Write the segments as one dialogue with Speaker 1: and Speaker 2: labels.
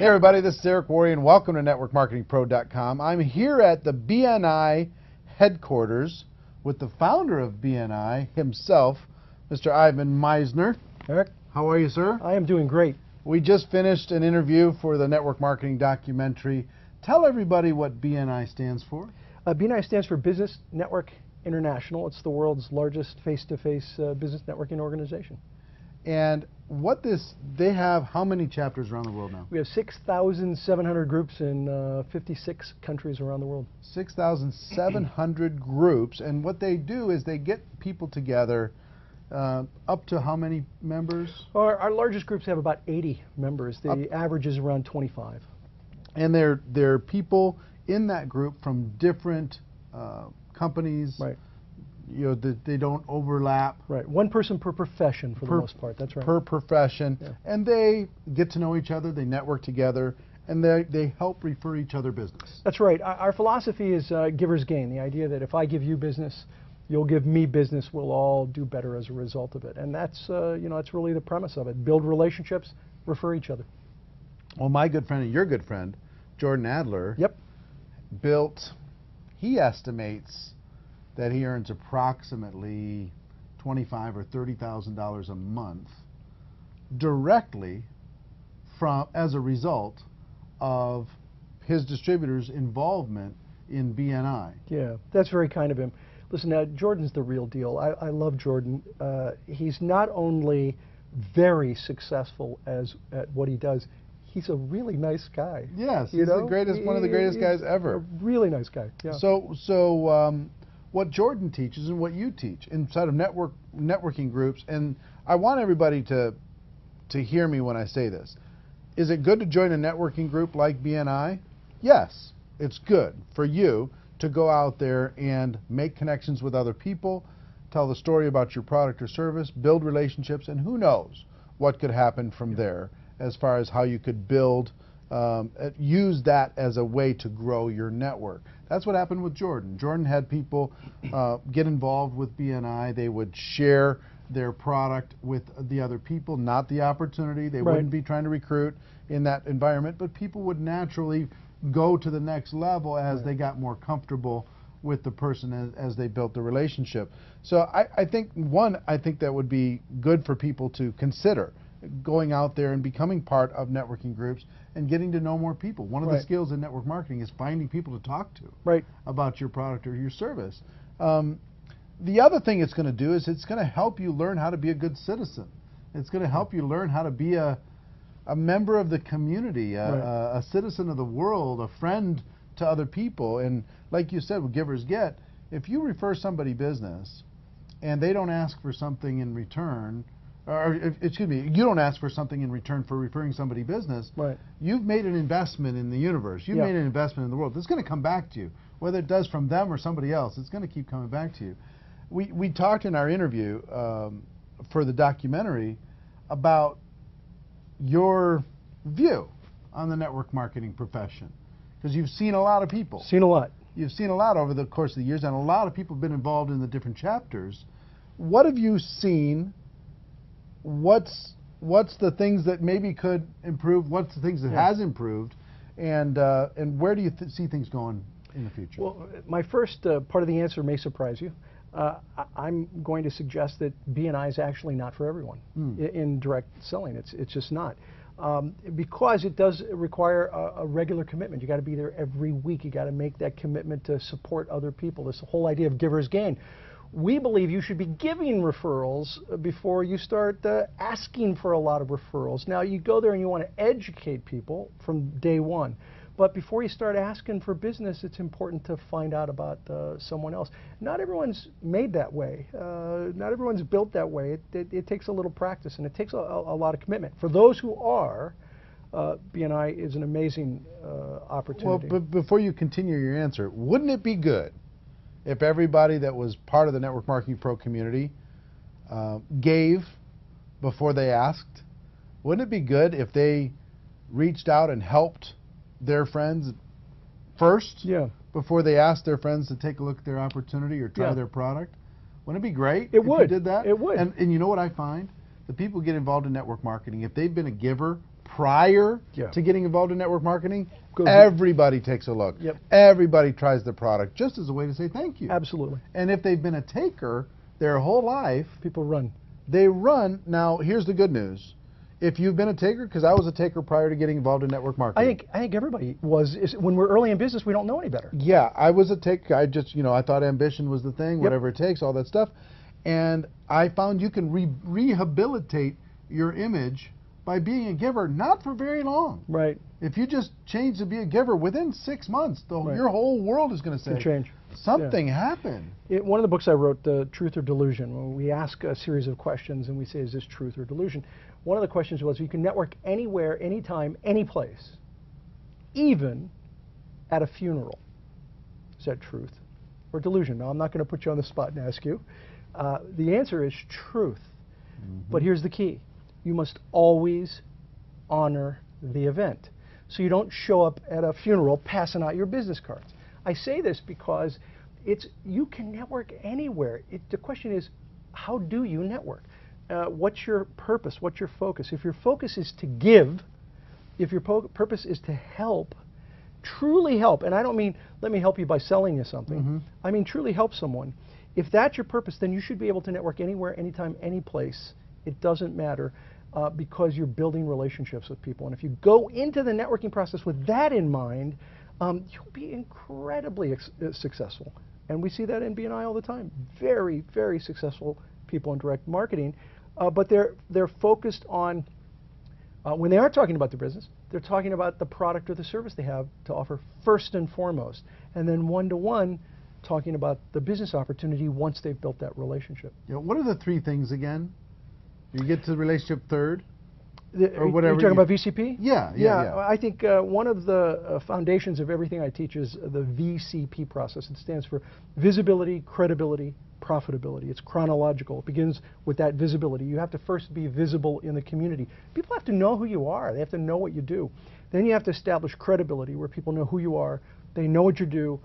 Speaker 1: Hey everybody, this is Eric Worre and welcome to NetworkMarketingPro.com. I'm here at the BNI headquarters with the founder of BNI himself, Mr. Ivan Misner.
Speaker 2: Eric,
Speaker 1: how are you, sir?
Speaker 2: I am doing great.
Speaker 1: We just finished an interview for the network marketing documentary. Tell everybody what BNI stands for.
Speaker 2: BNI stands for Business Network International. It's the world's largest face-to-face business networking organization.
Speaker 1: And they have how many chapters around the world now?
Speaker 2: We have 6,700 groups in 56 countries around the world.
Speaker 1: 6,700 groups, and what they do is they get people together. Up to how many members?
Speaker 2: Our largest groups have about 80 members. The average is around 25.
Speaker 1: And they're people in that group from different companies.
Speaker 2: Right.
Speaker 1: You know, they don't overlap.
Speaker 2: Right. One person per profession for the most part. That's right.
Speaker 1: Per profession. Yeah. And they get to know each other, they network together, and they help refer each other business.
Speaker 2: That's right. Our philosophy is giver's gain, the idea that if I give you business, you'll give me business, we'll all do better as a result of it. And that's, that's really the premise of it. Build relationships, refer each other.
Speaker 1: Well, my good friend and your good friend, Jordan Adler,
Speaker 2: yep,
Speaker 1: he estimates that he earns approximately $25,000 or $30,000 a month directly as a result of his distributor's involvement in BNI.
Speaker 2: Yeah, that's very kind of him. Listen, Jordan's the real deal. I love Jordan. He's not only very successful at what he does, he's a really nice guy.
Speaker 1: Yes, he's the greatest, one of the greatest guys ever.
Speaker 2: A really nice guy. Yeah.
Speaker 1: So what Jordan teaches and what you teach inside of networking groups, and I want everybody to hear me when I say this. Is it good to join a networking group like BNI? Yes, it's good for you to go out there and make connections with other people, tell the story about your product or service, build relationships, and who knows what could happen from there as far as how you could build, use that as a way to grow your network. That's what happened with Jordan. Jordan had people get involved with BNI. They would share their product with the other people, not the opportunity. They wouldn't be trying to recruit in that environment, but people would naturally go to the next level as they got more comfortable with the person as they built the relationship. So I think that would be good for people to consider, going out there and becoming part of networking groups and getting to know more people. One of the skills in network marketing is finding people to talk to about your product or your service. The other thing it's going to do is it's going to help you learn how to be a good citizen. It's going to help you learn how to be a member of the community, a citizen of the world, a friend to other people. And like you said, with givers get, if you refer somebody business and they don't ask for something in return, or excuse me, you don't ask for something in return for referring somebody business, you've made an investment in the universe. You've made an investment in the world. It's going to come back to you. Whether it does from them or somebody else, it's going to keep coming back to you. We talked in our interview for the documentary about your view on the network marketing profession, because you've seen a lot of people.
Speaker 2: Seen a lot.
Speaker 1: You've seen a lot over the course of the years, and a lot of people have been involved in the different chapters. What have you seen? What's the things that maybe could improve? What's the things that has improved? And where do you see things going in the future?
Speaker 2: Well, my first part of the answer may surprise you. I'm going to suggest that BNI is actually not for everyone in direct selling. It's just not. Because it does require a regular commitment. You got to be there every week. You got to make that commitment to support other people. This whole idea of giver's gain. We believe you should be giving referrals before you start asking for a lot of referrals. Now, you go there and you want to educate people from day one. But before you start asking for business, it's important to find out about someone else. Not everyone's made that way. Not everyone's built that way. It takes a little practice, and it takes a lot of commitment. For those who are, BNI is an amazing opportunity.
Speaker 1: Well, but before you continue your answer, wouldn't it be good if everybody that was part of the Network Marketing Pro community gave before they asked? Wouldn't it be good if they reached out and helped their friends first before they asked their friends to take a look at their opportunity or try their product? Wouldn't it be great if you did that?
Speaker 2: It would.
Speaker 1: And you know what I find? The people who get involved in network marketing, if they've been a giver prior
Speaker 2: Yeah.
Speaker 1: to getting involved in network marketing,
Speaker 2: Goes-
Speaker 1: everybody takes a look.
Speaker 2: Yep.
Speaker 1: Everybody tries the product just as a way to say thank you.
Speaker 2: Absolutely.
Speaker 1: And if they've been a taker their whole life,
Speaker 2: People run.
Speaker 1: they run. Now, here's the good news. If you've been a taker, because I was a taker prior to getting involved in network marketing.
Speaker 2: I think everybody was. When we're early in business, we don't know any better.
Speaker 1: Yeah, I was a taker. I just, I thought ambition was the thing,
Speaker 2: Yep.
Speaker 1: whatever it takes, all that stuff. And I found you can rehabilitate your image by being a giver, not for very long.
Speaker 2: Right.
Speaker 1: If you just change to be a giver, within 6 months,
Speaker 2: Right.
Speaker 1: your whole world is going to say,
Speaker 2: Can change.
Speaker 1: something happened.
Speaker 2: One of the books I wrote, Truth or Delusion, when we ask a series of questions and we say, is this truth or delusion? One of the questions was, you can network anywhere, anytime, any place, even at a funeral. Is that truth or delusion? Now, I'm not going to put you on the spot and ask you. The answer is truth. But here's the key. You must always honor the event. So you don't show up at a funeral passing out your business cards. I say this because you can network anywhere. The question is, how do you network? What's your purpose? What's your focus? If your focus is to give, if your purpose is to help, truly help, and I don't mean let me help you by selling you something. I mean truly help someone. If that's your purpose, then you should be able to network anywhere, anytime, any place. It doesn't matter because you're building relationships with people. And if you go into the networking process with that in mind, you'll be incredibly successful. And we see that in BNI all the time. Very, very successful people in direct marketing. But they're focused on, when they are talking about their business, they're talking about the product or the service they have to offer first and foremost. And then one-to-one, talking about the business opportunity once they've built that relationship.
Speaker 1: Yeah, what are the 3 things again? You get to the relationship third?
Speaker 2: Or
Speaker 1: whatever
Speaker 2: you're talking about VCP?
Speaker 1: Yeah.
Speaker 2: I think one of the foundations of everything I teach is the VCP process. It stands for visibility, credibility, profitability. It's chronological. It begins with that visibility. You have to first be visible in the community. People have to know who you are. They have to know what you do. Then you have to establish credibility, where people know who you are, they know what you do,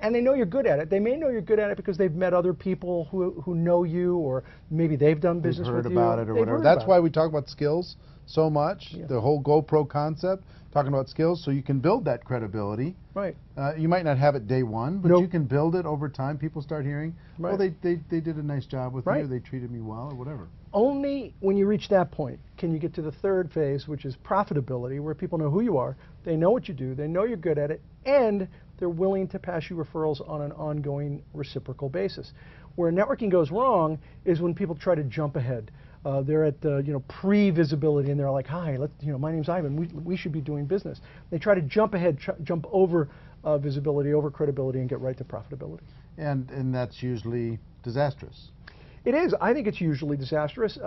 Speaker 2: and they know you're good at it. They may know you're good at it because they've met other people who know you, or maybe they've done business with you.
Speaker 1: They've heard about it or whatever. That's why we talk about skills so much. Yeah. The whole GoPro concept, talking about skills, so you can build that credibility.
Speaker 2: Right.
Speaker 1: You might not have it day one, but you can build it over time. People start hearing, well, they did a nice job with me, or they treated me well, or whatever.
Speaker 2: Only when you reach that point can you get to the third phase, which is profitability, where people know who you are, they know what you do, they know you're good at it, and they're willing to pass you referrals on an ongoing reciprocal basis. Where networking goes wrong is when people try to jump ahead. They're at pre-visibility, and they're like, "Hi, my name's Ivan. We should be doing business." They try to jump ahead, jump over visibility, over credibility, and get right to profitability.
Speaker 1: And that's usually disastrous.
Speaker 2: It is. I think it's usually disastrous.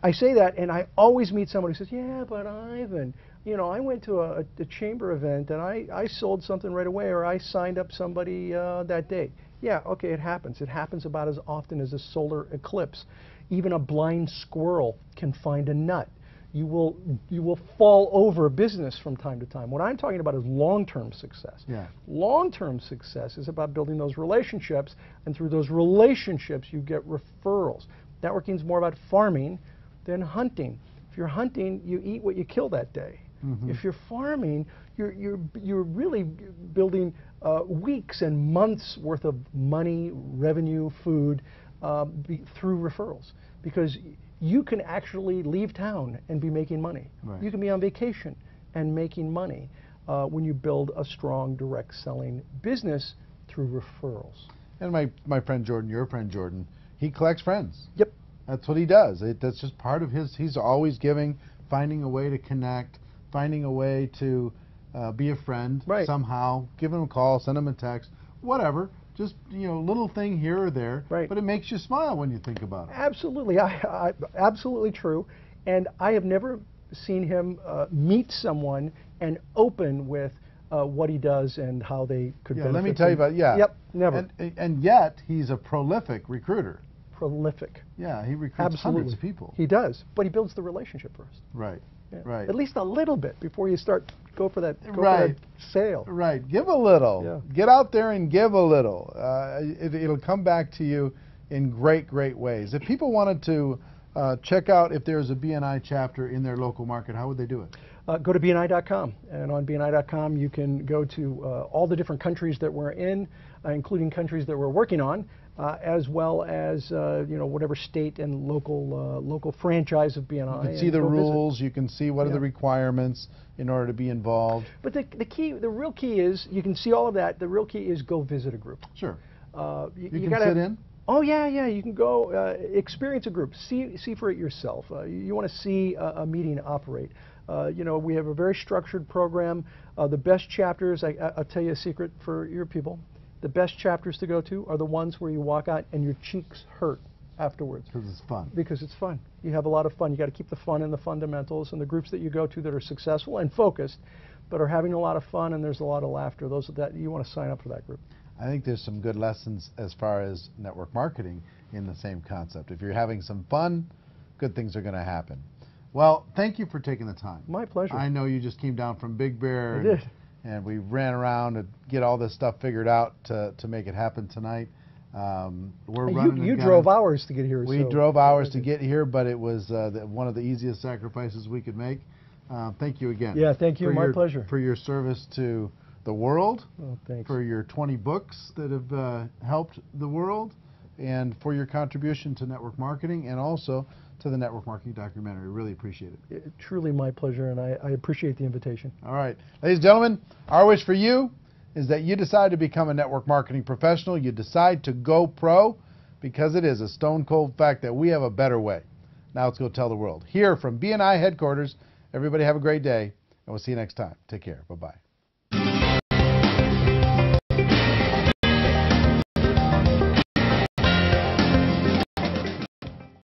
Speaker 2: I say that, and I always meet somebody who says, "Yeah, but Ivan, I went to a chamber event, and I sold something right away, or I signed up somebody that day." Yeah, okay, it happens. It happens about as often as a solar eclipse. Even a blind squirrel can find a nut. You will fall over business from time to time. What I'm talking about is long-term success.
Speaker 1: Yeah.
Speaker 2: Long-term success is about building those relationships, and through those relationships you get referrals. Networking is more about farming than hunting. If you're hunting, you eat what you kill that day. If you're farming, you're really building weeks and months worth of money, revenue, food through referrals, because you can actually leave town and be making money.
Speaker 1: Right.
Speaker 2: You can be on vacation and making money when you build a strong direct selling business through referrals.
Speaker 1: And my friend Jordan, your friend Jordan, he collects friends.
Speaker 2: Yep.
Speaker 1: That's what he does. That's just part of he's always giving, finding a way to connect, finding a way to be a friend somehow, give him a call, send him a text, whatever. Just, little thing here or there, but it makes you smile when you think about it.
Speaker 2: Absolutely. Absolutely true. And I have never seen him meet someone and open with what he does and how they could benefit.
Speaker 1: Let me tell you about,
Speaker 2: Yep, never.
Speaker 1: And yet, he's a prolific recruiter.
Speaker 2: Prolific.
Speaker 1: Yeah, he recruits hundreds of people.
Speaker 2: He does, but he builds the relationship first.
Speaker 1: Right.
Speaker 2: Yeah.
Speaker 1: Right.
Speaker 2: At least a little bit before you go for that sale.
Speaker 1: Right. Give a little.
Speaker 2: Yeah.
Speaker 1: Get out there and give a little. It'll come back to you in great, great ways. If people wanted to check out if there's a BNI chapter in their local market, how would they do it?
Speaker 2: Go to BNI.com, and on BNI.com you can go to all the different countries that we're in, including countries that we're working on, as well as whatever state and local franchise of BNI.
Speaker 1: You can see the rules.
Speaker 2: Visit.
Speaker 1: You can see what are the requirements in order to be involved.
Speaker 2: But the real key is you can see all of that. The real key is go visit a group.
Speaker 1: Sure.
Speaker 2: You
Speaker 1: can sit in.
Speaker 2: Oh yeah. You can go experience a group. See for it yourself. You want to see a meeting operate. We have a very structured program. The best chapters, I'll tell you a secret for your people, the best chapters to go to are the ones where you walk out and your cheeks hurt afterwards.
Speaker 1: Because it's fun.
Speaker 2: Because it's fun. You have a lot of fun. You got to keep the fun and the fundamentals, and the groups that you go to that are successful and focused, but are having a lot of fun and there's a lot of laughter. Those that you want to sign up for that group.
Speaker 1: I think there's some good lessons as far as network marketing in the same concept. If you're having some fun, good things are going to happen. Well, thank you for taking the time.
Speaker 2: My pleasure.
Speaker 1: I know you just came down from Big Bear.
Speaker 2: I did.
Speaker 1: And we ran around to get all this stuff figured out to make it happen tonight. We're running.
Speaker 2: You drove hours to get here.
Speaker 1: We drove hours to get here, but it was one of the easiest sacrifices we could make. Thank you again.
Speaker 2: Yeah, thank you. My pleasure.
Speaker 1: For your service to the world.
Speaker 2: Oh, thanks.
Speaker 1: For your 20 books that have helped the world, and for your contribution to network marketing, and also to the network marketing documentary. Really appreciate it.
Speaker 2: Truly my pleasure, and I appreciate the invitation.
Speaker 1: All right. Ladies and gentlemen, our wish for you is that you decide to become a network marketing professional. You decide to go pro, because it is a stone cold fact that we have a better way. Now let's go tell the world. Here from BNI headquarters, everybody have a great day, and we'll see you next time. Take care. Bye-bye.